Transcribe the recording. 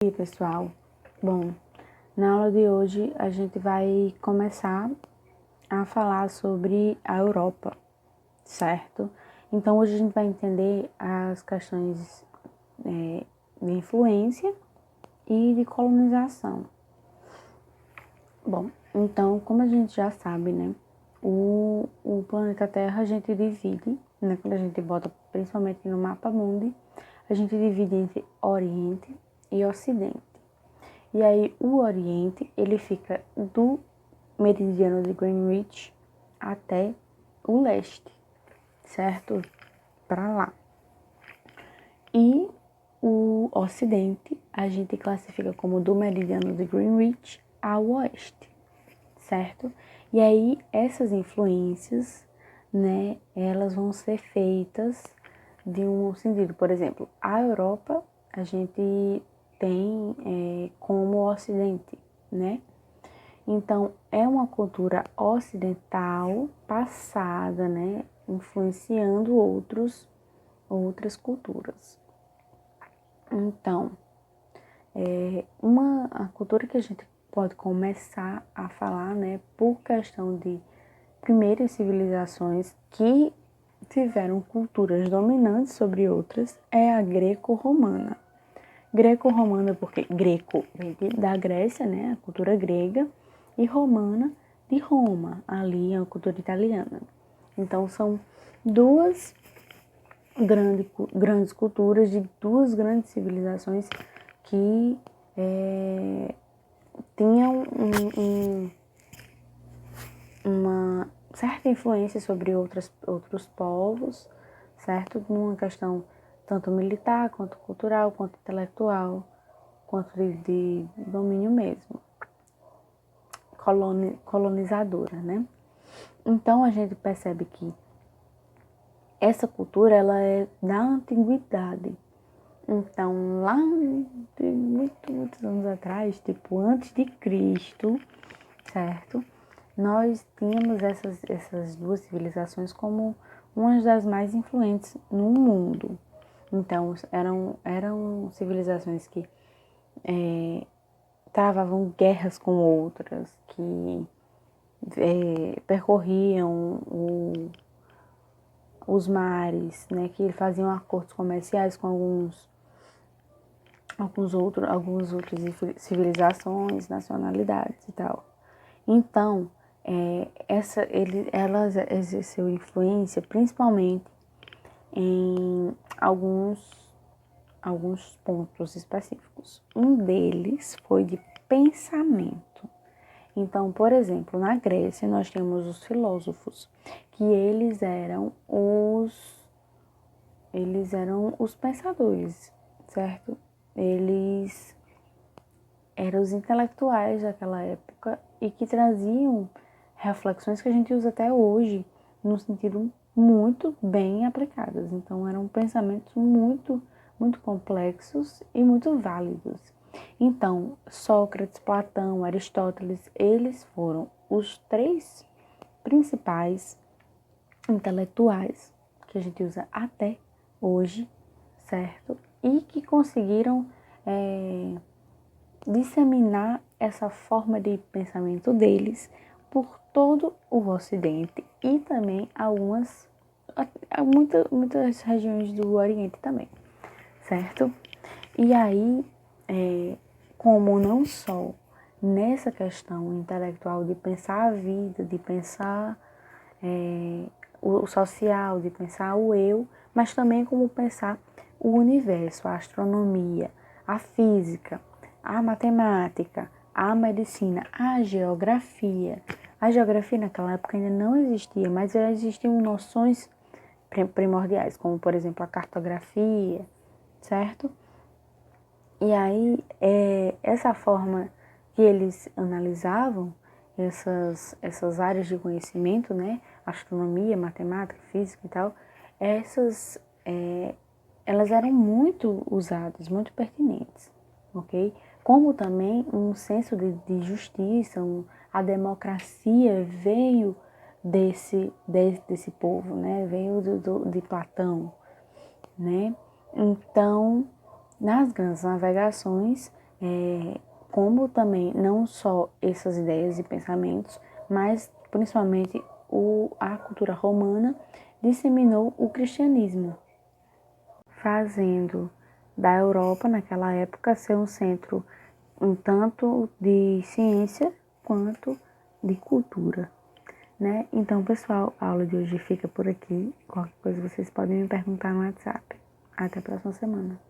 E aí, pessoal, bom, na aula de hoje a gente vai começar a falar sobre a Europa, certo? Então hoje a gente vai entender as questões de influência e de colonização. Bom, então como a gente já sabe, né, o planeta Terra a gente divide, né, quando a gente bota principalmente no mapa mundi, a gente divide entre Oriente e Ocidente. E aí o Oriente, ele fica do meridiano de Greenwich até o leste, certo? Para lá. E o Ocidente, a gente classifica como do meridiano de Greenwich ao oeste, certo? E aí essas influências, né, elas vão ser feitas de um sentido. Por exemplo, a Europa, a gente tem como Ocidente, né? Então, é uma cultura ocidental passada, né? Influenciando outras culturas. Então, a cultura que a gente pode começar a falar, né? Por questão de primeiras civilizações que tiveram culturas dominantes sobre outras, é a greco-romana. Greco-romana porque greco vem da Grécia, né, a cultura grega, e romana de Roma, ali a cultura italiana. Então são duas grandes culturas de duas grandes civilizações que tinham uma certa influência sobre outros povos, certo? Numa questão tanto militar, quanto cultural, quanto intelectual, quanto de domínio mesmo, colonizadora, né? Então a gente percebe que essa cultura ela é da antiguidade. Então lá de muitos anos atrás, tipo antes de Cristo, certo? Nós tínhamos essas duas civilizações como uma das mais influentes no mundo. Então eram civilizações que travavam guerras com outras, que percorriam os mares, né, que faziam acordos comerciais com algumas outras civilizações, nacionalidades e tal. Então, ela exerceu influência principalmente em alguns pontos específicos. Um deles foi de pensamento. Então, por exemplo, na Grécia nós temos os filósofos, que eles eram os pensadores, certo? Eles eram os intelectuais daquela época e que traziam reflexões que a gente usa até hoje no sentido muito bem aplicadas. Então eram pensamentos muito complexos e muito válidos. Então, Sócrates, Platão, Aristóteles, eles foram os três principais intelectuais que a gente usa até hoje, certo? E que conseguiram disseminar essa forma de pensamento deles por todo o Ocidente e também muitas regiões do Oriente também, certo? E aí, como não só nessa questão intelectual de pensar a vida, de pensar o social, de pensar o eu, mas também como pensar o universo, a astronomia, a física, a matemática, a medicina, a geografia. A geografia naquela época ainda não existia, mas já existiam noções primordiais, como por exemplo a cartografia, certo? E aí, essa forma que eles analisavam essas áreas de conhecimento, né? Astronomia, matemática, física e tal, elas eram muito usadas, muito pertinentes, ok? Como também um senso de justiça, a democracia veio desse povo, né? Veio de Platão, né? Então, nas grandes navegações, como também não só essas ideias e pensamentos, mas principalmente a cultura romana disseminou o cristianismo, fazendo da Europa naquela época ser um centro um tanto de ciência quanto de cultura, né? Então, pessoal, a aula de hoje fica por aqui. Qualquer coisa vocês podem me perguntar no WhatsApp. Até a próxima semana.